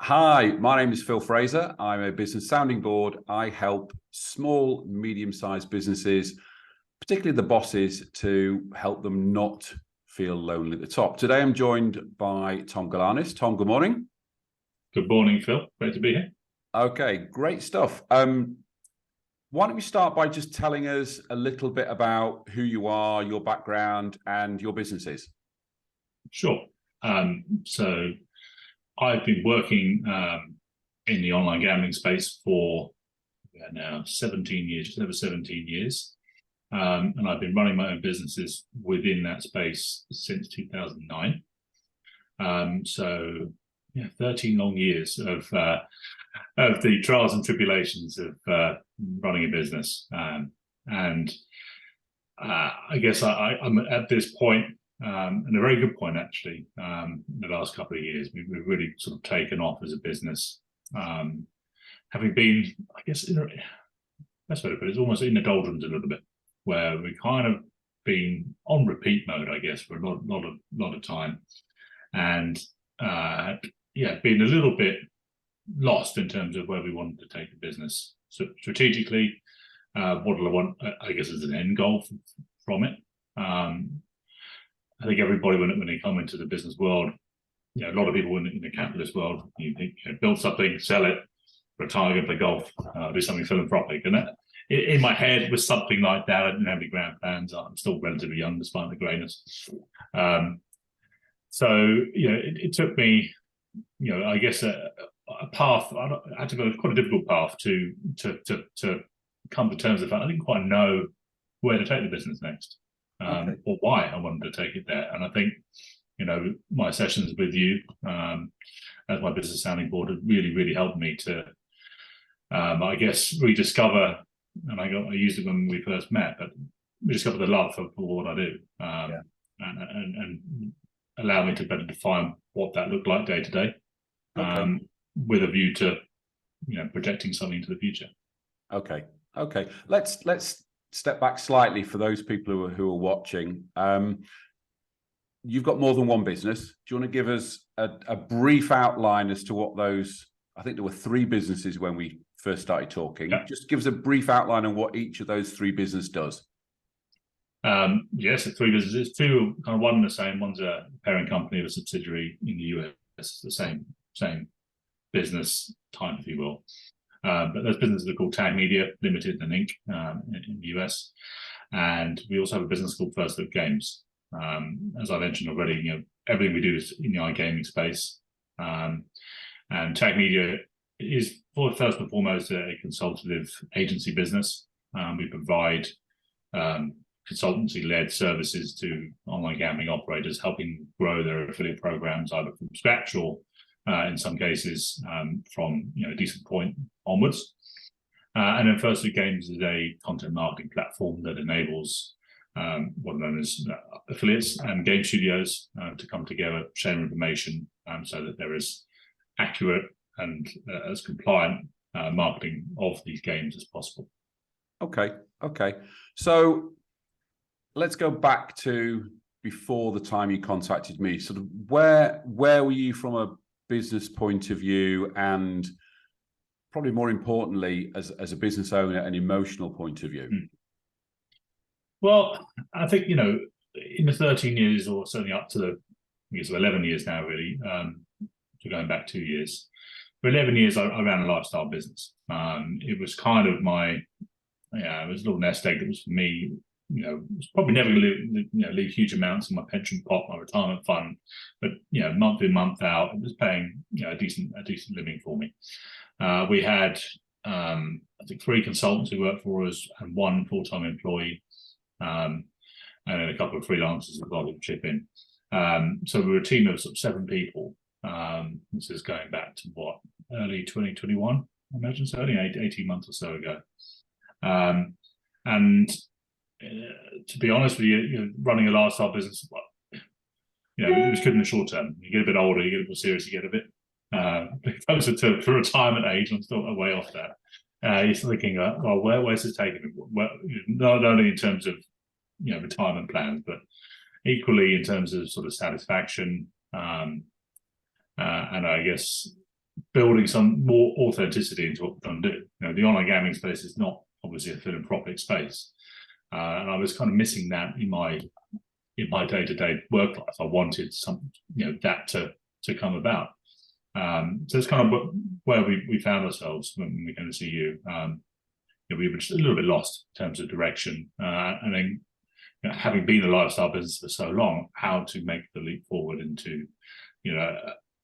Hi, my name is Phil Fraser. I'm a business sounding board. I help small, medium-sized businesses, particularly the bosses, to help them not feel lonely at the top. Today, I'm joined by Tom Galanis. Tom, good morning. Good morning, Phil. Great to be here. Okay, great stuff. Why don't we start by just telling us a little bit about who you are, your background, and your businesses? Sure. So I've been working in the online gambling space for now 17 years, just over 17 years. And I've been running my own businesses within that space since 2009. So 13 long years of the trials and tribulations of running a business. And I guess I'm at this point, and a very good point actually, in the last couple of years. We've really sort of taken off as a business, having been, I guess, best way to put it, it's almost in the doldrums a little bit, where we kind of been on repeat mode, I guess, for a lot of time, and been a little bit lost in terms of where we wanted to take the business. So strategically, what do I want, I guess, as an end goal from it? I think everybody, when they come into the business world, a lot of people in the capitalist world, you think, build something, sell it, retire, go play golf, do something philanthropic. And that, in my head was something like that. I didn't have any grand plans. I'm still relatively young, despite the greyness. It took me, I guess, a path. I had to go quite a difficult path to come to terms with that. I didn't quite know where to take the business next, or why I wanted to take it there. And I think, my sessions with you as my business sounding board have really helped me to, I guess, rediscover. And I used it when we first met, but rediscover the love for what I do, and allow me to better define what that looked like day to day, with a view to, projecting something into the future. Okay. Let's step back slightly for those people who are watching. You've got more than one business. Do you want to give us a brief outline as to what those? I think there were 3 businesses when we first started talking. Yeah. Just give us a brief outline on what each of those 3 businesses does. Yes, 3 businesses. 2 kind of one and the same. One's a parent company of a subsidiary in the US. The same business type, if you will. But those businesses are called Tag Media Limited and Inc. In the US, and we also have a business called First Look Games. As I mentioned already, everything we do is in the iGaming space, and Tag Media is, first and foremost, a consultative agency business. We provide consultancy-led services to online gambling operators, helping grow their affiliate programs either from scratch or, in some cases, from a decent point onwards. And then First Look Games is a content marketing platform that enables what are known as affiliates and game studios to come together, share information, so that there is accurate and as compliant marketing of these games as possible. Okay. So let's go back to before the time you contacted me. Sort of where were you from a business point of view, and probably more importantly, as a business owner, an emotional point of view? Well, I think, in the 13 years, or certainly up to the, 11 years now, really, so going back 2 years. For 11 years, I ran a lifestyle business. It was kind of it was a little nest egg that was for me. Was probably never going to leave huge amounts in my pension pot, my retirement fund, but month in, month out, it was paying a decent living for me. We had I think 3 consultants who worked for us and 1 full-time employee, and then a couple of freelancers as well who chip in. So we were a team of sort of 7 people. This is going back to early 2021, I imagine, so only 18 months or so ago. And to be honest with you, running a lifestyle business, it was good in the short term. You get a bit older, you get a bit more serious, you get a bit closer to retirement age. I'm still way off that. You're thinking, well, where's this taking me? Well, not only in terms of retirement plans, but equally in terms of sort of satisfaction, and I guess building some more authenticity into what we're trying to do. The online gambling space is not obviously a philanthropic space, and I was kind of missing that in my day-to-day work life. I wanted that to come about. So it's kind of where we found ourselves when we came to see you. We were just a little bit lost in terms of direction, and then having been a lifestyle business for so long, how to make the leap forward into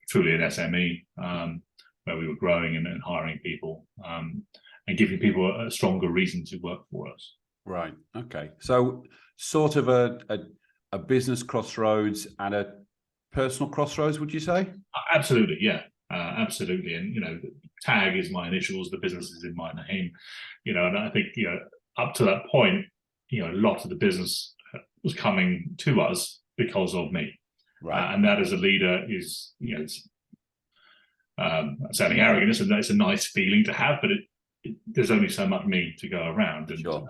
truly an SME, where we were growing and hiring people, and giving people a stronger reason to work for us. Right. Okay. So sort of a business crossroads and a personal crossroads, would you say? Absolutely. Yeah. Absolutely. And, TAG is my initials, the business is in my name, and I think, up to that point, a lot of the business was coming to us because of me. Right. And that as a leader is, it's sounding arrogant, and it's a nice feeling to have, but there's only so much me to go around. And sure.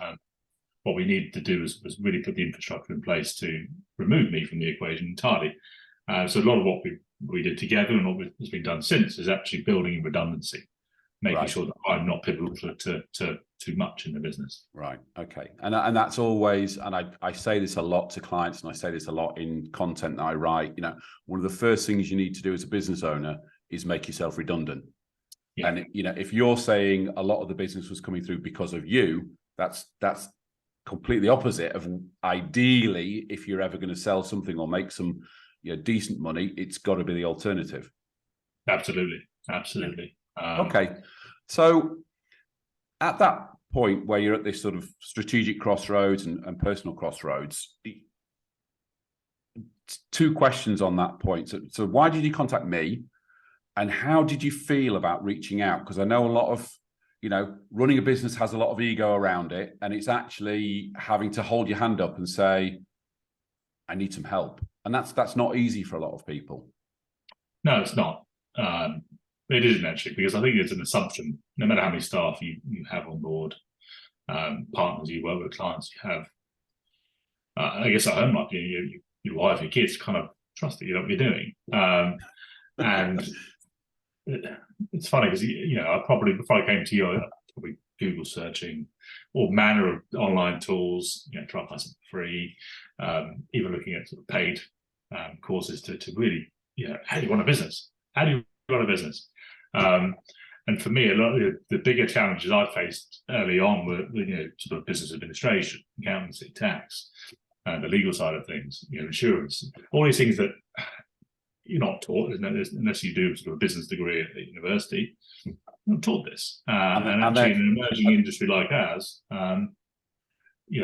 What we needed to do was really put the infrastructure in place to remove me from the equation entirely. So a lot of what we did together and what has been done since is actually building in redundancy, making sure that I'm not pivotal to too much in the business. Right. Okay. And that's always, and I say this a lot to clients, and I say this a lot in content that I write, one of the first things you need to do as a business owner is make yourself redundant. Yeah. And if you're saying a lot of the business was coming through because of you, that's completely opposite of, ideally, if you're ever going to sell something or make some decent money, it's got to be the alternative. Absolutely. Okay. So at that point where you're at this sort of strategic crossroads and personal crossroads, two questions on that point. So why did you contact me, and how did you feel about reaching out? Because I know a lot of, running a business has a lot of ego around it, and it's actually having to hold your hand up and say, I need some help. And that's not easy for a lot of people. No, it's not. It isn't actually, because I think it's an assumption, no matter how many staff you have on board, partners you work with, clients you have, I guess at home life, your wife, your kids kind of trust that you know what you're doing. And it's funny because, I probably, before I came to you, I probably Google searching all manner of online tools, try to find something free, even looking at sort of paid courses to really, how do you run a business? How do you run a business? And for me, a lot of the bigger challenges I faced early on were, sort of business administration, accountancy, tax, the legal side of things, insurance, all these things that you're not taught, unless you do sort of a business degree at the university. You're not taught this. And actually, in an emerging industry like ours,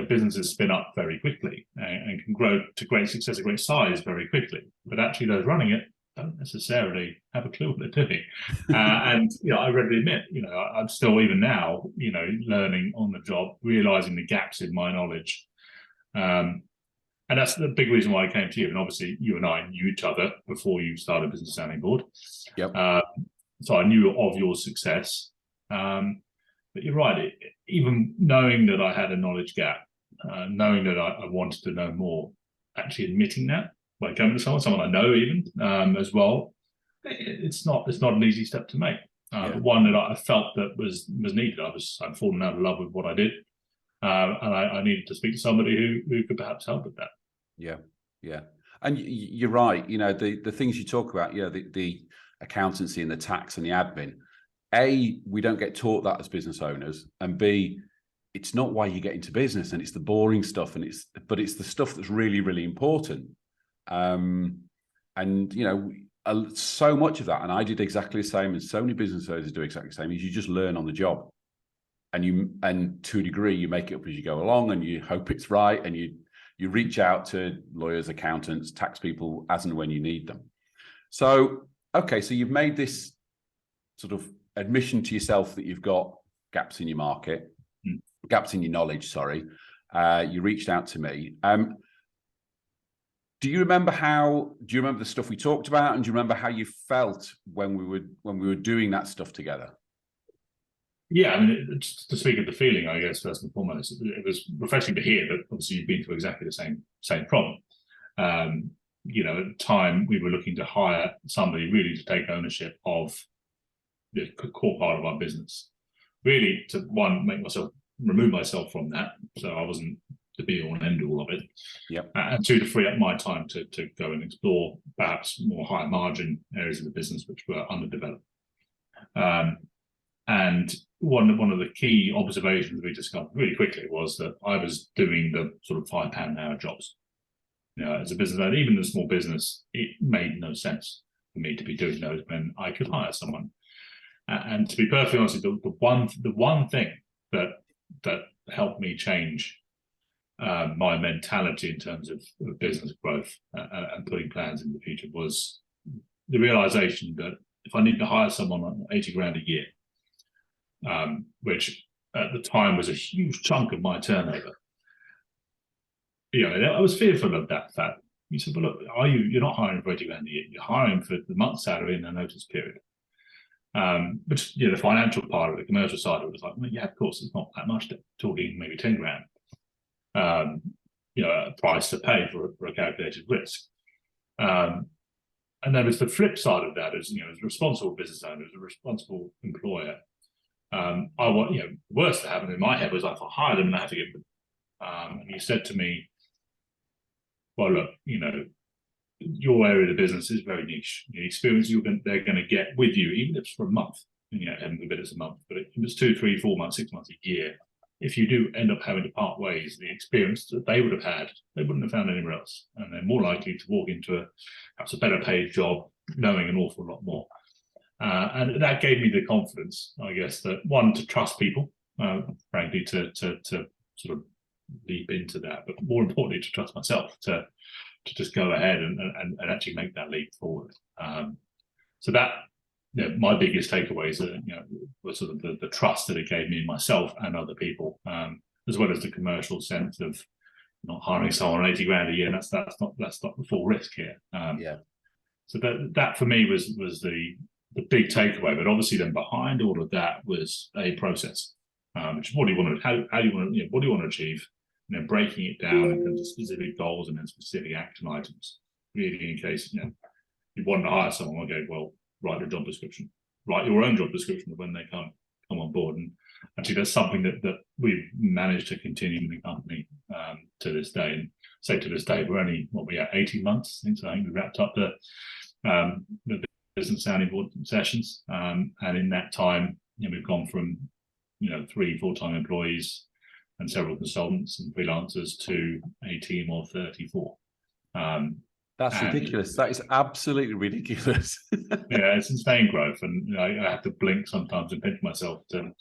businesses spin up very quickly and can grow to great success, a great size very quickly. But actually, those running it don't necessarily have a clue what they're doing. And I readily admit, I'm still, even now, learning on the job, realizing the gaps in my knowledge. And that's the big reason why I came to you. And obviously, you and I knew each other before you started Business Sounding Board. Yep. So I knew of your success. But you're right. Even knowing that I had a knowledge gap, knowing that I wanted to know more, actually admitting that by coming to someone I know even as well, it's not an easy step to make. But one that I felt that was needed. I'd fallen out of love with what I did. And I needed to speak to somebody who could perhaps help with that. Yeah. And you're right. The things you talk about, the accountancy and the tax and the admin, A, we don't get taught that as business owners, and B, it's not why you get into business, and it's the boring stuff, but it's the stuff that's really, really important. And so much of that, and I did exactly the same, and so many business owners do exactly the same, is you just learn on the job. And to a degree, you make it up as you go along, and you hope it's right, and you reach out to lawyers, accountants, tax people as and when you need them. So, okay, so you've made this sort of admission to yourself that you've got gaps in your market, gaps in your knowledge, sorry. You reached out to me. Do you remember the stuff we talked about, and do you remember how you felt when we were doing that stuff together? Yeah, I mean, to speak of the feeling, I guess, first and foremost, it was refreshing to hear that obviously you've been through exactly the same problem. At the time, we were looking to hire somebody really to take ownership of the core part of our business. Really, to one, remove myself from that, so I wasn't the be all and end all of it. Yep. And two, to free up my time to go and explore perhaps more higher margin areas of the business which were underdeveloped. And one of the key observations we discovered really quickly was that I was doing the sort of £5 an hour jobs. As a business owner, even a small business, it made no sense for me to be doing those when I could hire someone. And to be perfectly honest, the one thing that helped me change my mentality in terms of business growth and putting plans in the future was the realization that if I need to hire someone on 80 grand a year, which at the time was a huge chunk of my turnover, I was fearful of that fact. You said, well, look, you're not hiring for 80 grand a year, you're hiring for the month's salary and a notice period. But the financial part of it, the commercial side of it was like, well, yeah, of course, it's not that much, talking maybe 10 grand. A price to pay for a calculated risk. And then it's the flip side of that, as a responsible business owner, as a responsible employer. I want, worst that happened in my head was I hired them and I had to give them. And he said to me, well, look, your area of the business is very niche. The experience they're going to get with you, even if it's for a month, heaven forbid it's a month, but if it's 2, 3, 4 months, 6 months, a year, if you do end up having to part ways, the experience that they would have had, they wouldn't have found anywhere else. And they're more likely to walk into perhaps a better paid job, knowing an awful lot more. And that gave me the confidence, I guess, that one, to trust people, frankly, to sort of leap into that, but more importantly, to trust myself, to just go ahead and actually make that leap forward. So that, my biggest takeaways were sort of the trust that it gave me in myself and other people, as well as the commercial sense of not hiring someone on 80 grand a year. That's not the full risk here. So that for me was the big takeaway. But obviously, then behind all of that was a process, which is what do you want to, how do you want to, what do you want to achieve? Breaking it down into specific goals and then specific action items. Really, in case you want to hire someone, okay, well, write a job description, write your own job description when they come on board. And actually, that's something that we've managed to continue in the company to this day. And say to this day, we're only 18 months since I think we wrapped up the business sounding board sessions, and in that time, we've gone from 3 full-time employees and several consultants and freelancers to a team of 34. That's ridiculous. That is absolutely ridiculous. Yeah, it's insane growth, and I have to blink sometimes and pinch myself to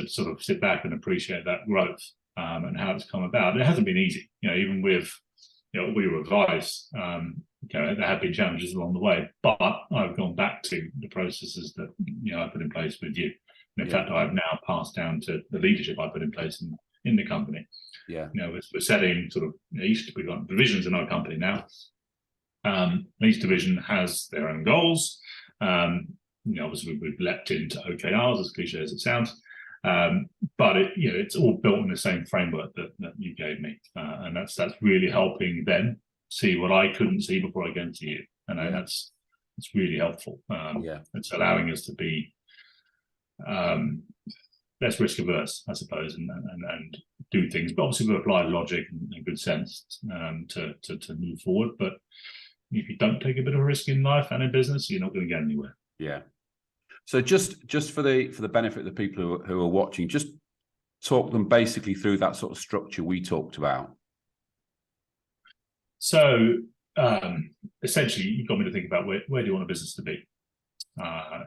sort of sit back and appreciate that growth and how it's come about. It hasn't been easy, even with all your advice. There have been challenges along the way, but I've gone back to the processes that I put in place with you. And in fact, I've now passed down to the leadership I put in place in the company. Yeah. We're setting sort of we've got divisions in our company now. Each division has their own goals. Obviously we've leapt into OKRs, as cliche as it sounds. But it's all built in the same framework that you gave me. And that's really helping them see what I couldn't see before I came to you. And it's really helpful. It's allowing us to be less risk averse, I suppose, and do things, but obviously we apply logic and good sense to move forward. But if you don't take a bit of a risk in life and in business, you're not going to get anywhere. Yeah. So just for the benefit of the people who are watching, just talk them basically through that sort of structure we talked about. So essentially, you've got me to think about where do you want a business to be? I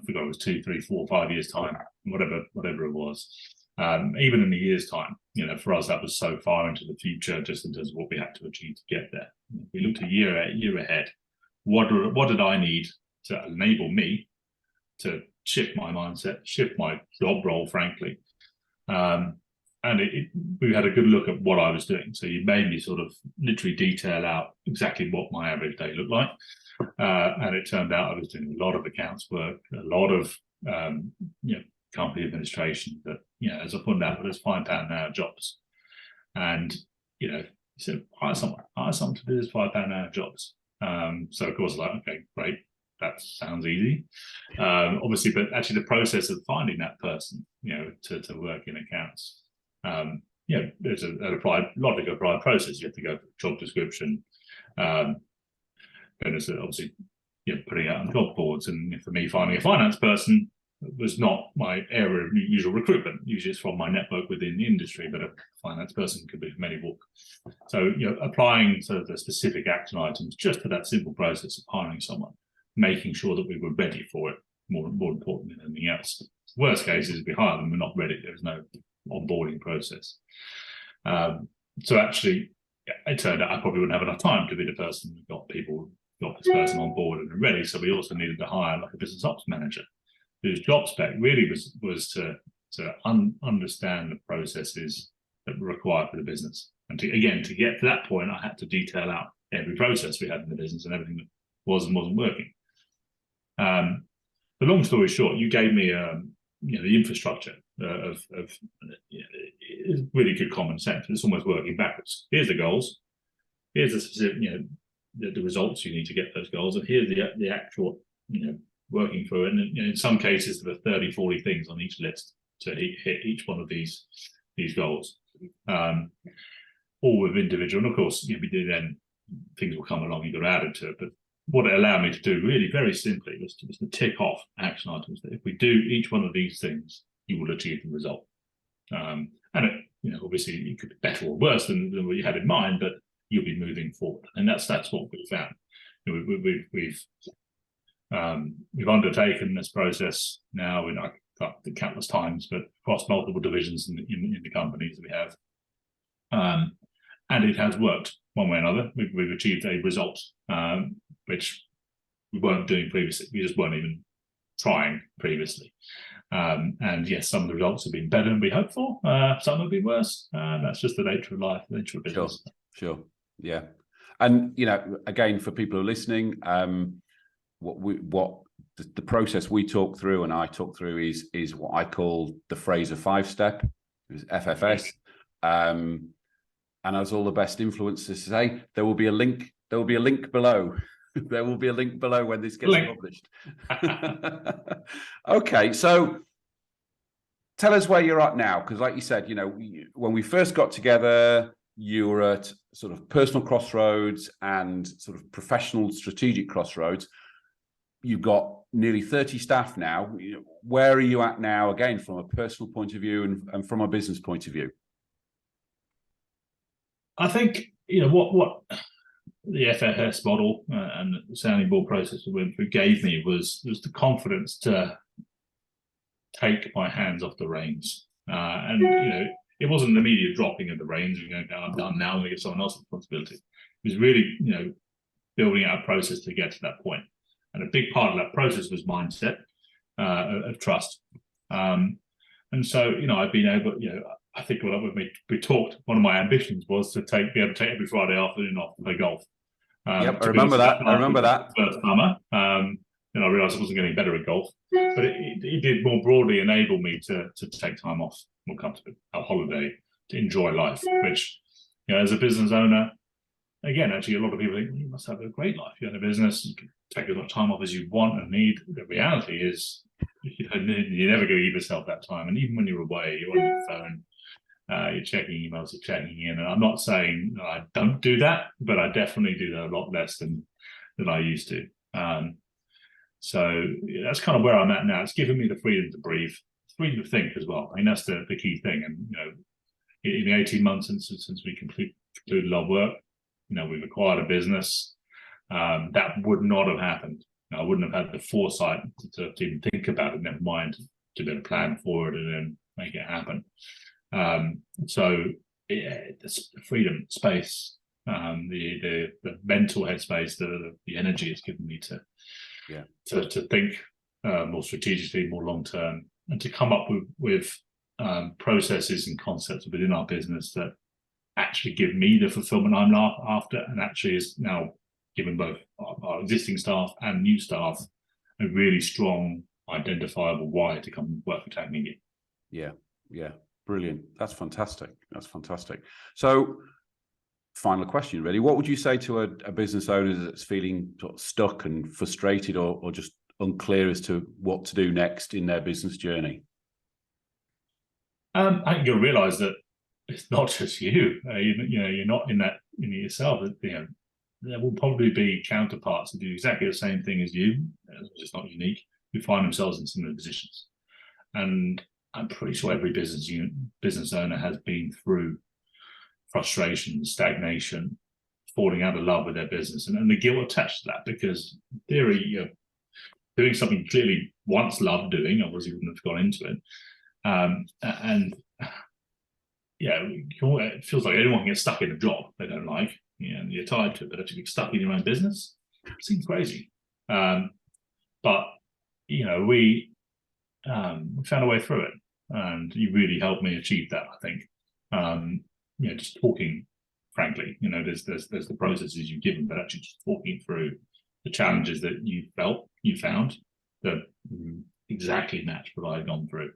forgot it was 2, 3, 4, 5 years time, whatever it was. Even in a year's time, for us that was so far into the future, just in terms of what we had to achieve to get there. We looked a year ahead. What did I need to enable me to shift my mindset, shift my job role, frankly? And we had a good look at what I was doing. So you made me sort of literally detail out exactly what my average day looked like. And it turned out I was doing a lot of accounts work, a lot of company administration that, as I pointed out, but it's £5 an hour jobs. And, so hire someone to do this £5 an hour jobs. So of course, okay, great. that sounds easy. Obviously, but actually the process of finding that person, to work in accounts, there's a logic applied process. You have to go for job description. Then there's obviously putting out on job boards, and for me, finding a finance person was not my area of usual recruitment. Usually it's from my network within the industry, but a finance person could be from any walk. So, applying sort of the specific action items just to that simple process of hiring someone, making sure that we were ready for it, more important than anything else. Worst case is we hire them, we're not ready. There's no onboarding process. So actually, it turned out I probably wouldn't have enough time to be the person who got this person on board and ready. So we also needed to hire like a business ops manager, whose job spec really was to understand the processes that were required for the business. And to get to that point, I had to detail out every process we had in the business and everything that was and wasn't working. The long story short, you gave me the infrastructure of really good common sense. It's almost working backwards. Here's the goals. Here's the specific, the results you need to get those goals, and here's the actual, working through it. And in some cases, there are 30, 40 things on each list to hit each one of these goals, all with individual. And of course, then things will come along. You've got to add it to it. But what it allowed me to do, really, very simply, was to tick off action items that if we do each one of these things, you will achieve the result. And obviously, it could be better or worse than what you had in mind, but you'll be moving forward. And that's what we found. We've undertaken this process now in countless times, but across multiple divisions in the companies that we have, and it has worked one way or another. We've achieved a result which we weren't doing previously. We just weren't even trying previously. And yes, some of the results have been better than we hoped for. Some have been worse. That's just the nature of life, the nature of business. Sure. Yeah. And again, for people who are listening, what the process we talk through and I talk through is what I call the Fraser 5-step, FFS. And as all the best influencers say, there will be a link. There will be a link below. There will be a link below when this gets published. Okay, so tell us where you're at now, because like you said, when we first got together, you were at sort of personal crossroads and sort of professional strategic crossroads. You've got nearly 30 staff now. Where are you at now, again, from a personal point of view and from a business point of view? I think, what the FFS model and the sounding board process we went through gave me was the confidence to take my hands off the reins. It wasn't an immediate dropping of the reins. I'm done now, I'm going to give someone else responsibility. It was really, building out a process to get to that point. And a big part of that process was mindset of trust. And so, I've been able, I think when we talked, one of my ambitions was to be able to take every Friday afternoon off to play golf. Yep, I remember that. First summer. Then I realised I wasn't getting better at golf, but it did more broadly enable me to take time off more comfortably, a holiday, to enjoy life, which, as a business owner, again, actually, a lot of people think, you must have a great life. You're in a business, you can take as much time off as you want and need. The reality is, you never go give yourself that time. And even when you're away, you're on your phone, you're checking emails, you're checking in. And I'm not saying I don't do that, but I definitely do that a lot less than I used to. So that's kind of where I'm at now. It's given me the freedom to breathe, freedom to think as well. I mean, that's the key thing. And, in the 18 months since we concluded our work, we've acquired a business that would not have happened. I wouldn't have had the foresight to even think about it, never mind to be able to plan for it and then make it happen. So the freedom, space, the mental headspace, the energy it's given me to think more strategically, more long term, and to come up with processes and concepts within our business that actually give me the fulfillment I'm after, and actually is now given both our existing staff and new staff a really strong, identifiable why to come work for Tag Media. Yeah, brilliant. That's fantastic. So final question, really. What would you say to a business owner that's feeling sort of stuck and frustrated, or just unclear as to what to do next in their business journey? I think you'll realise that it's not just you. You're not in that yourself. There will probably be counterparts who do exactly the same thing as you. It's not unique. Who find themselves in similar positions, and I'm pretty sure every business owner has been through frustration, stagnation, falling out of love with their business, and the guilt attached to that. Because in theory, you're doing something you clearly once loved doing, otherwise you wouldn't have gone into it. And yeah, it feels like anyone can get stuck in a job they don't like, and you're tied to it, but actually be stuck in your own business seems crazy. But we found a way through it, and you really helped me achieve that, I think. Just talking frankly, there's the processes you've given, but actually just talking through the challenges that you found that exactly matched what I'd gone through,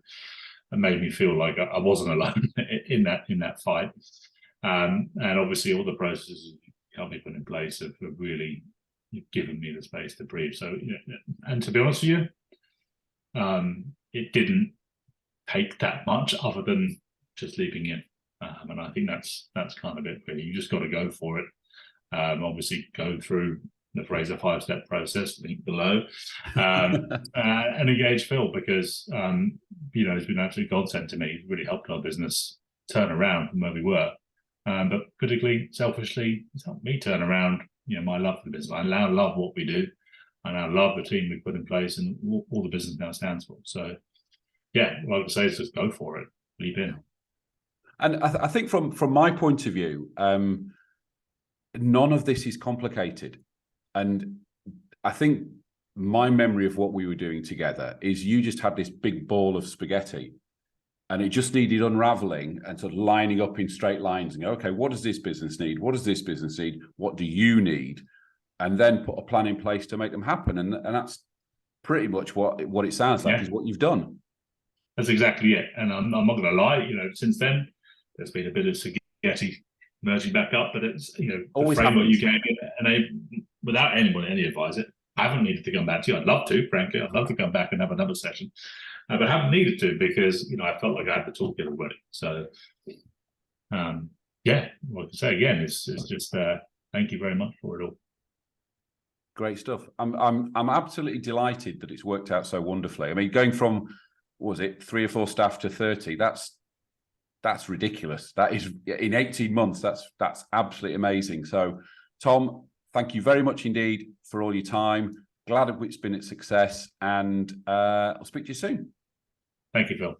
and made me feel like I wasn't alone in that fight. And obviously all the processes you helped me put in place have really given me the space to breathe. So, and to be honest with you, it didn't take that much other than just leaping in. And I think that's kind of it, really. You just got to go for it. Obviously go through the Fraser 5-step process, link below, and engage Phil, because it's been absolutely godsend to me. It's really helped our business turn around from where we were, but particularly selfishly, it's helped me turn around my love for the business. I now love what we do, and I love the team we put in place and all the business now stands for. So yeah, like I say, is just go for it, leap in. And I think from my point of view, none of this is complicated. And I think my memory of what we were doing together is you just had this big ball of spaghetti, and it just needed unraveling and sort of lining up in straight lines and go, okay, what does this business need? What does this business need? What do you need? And then put a plan in place to make them happen. And that's pretty much what it sounds like is what you've done. That's exactly it. And I'm not going to lie, since then, there's been a bit of spaghetti merging back up, but it's, always the framework happens. you gave me, and without any advisor, I haven't needed to come back to you. I'd love to, frankly. I'd love to come back and have another session, but I haven't needed to, because, I felt like I had the toolkit already. So, yeah, like I say again, it's just thank you very much for it all. Great stuff. I'm absolutely delighted that it's worked out so wonderfully. I mean, going from, what was it, 3 or 4 staff to 30, that's ridiculous. That is, in 18 months, that's absolutely amazing. So, Tom, thank you very much indeed for all your time. Glad it's been a success, and I'll speak to you soon. Thank you, Phil.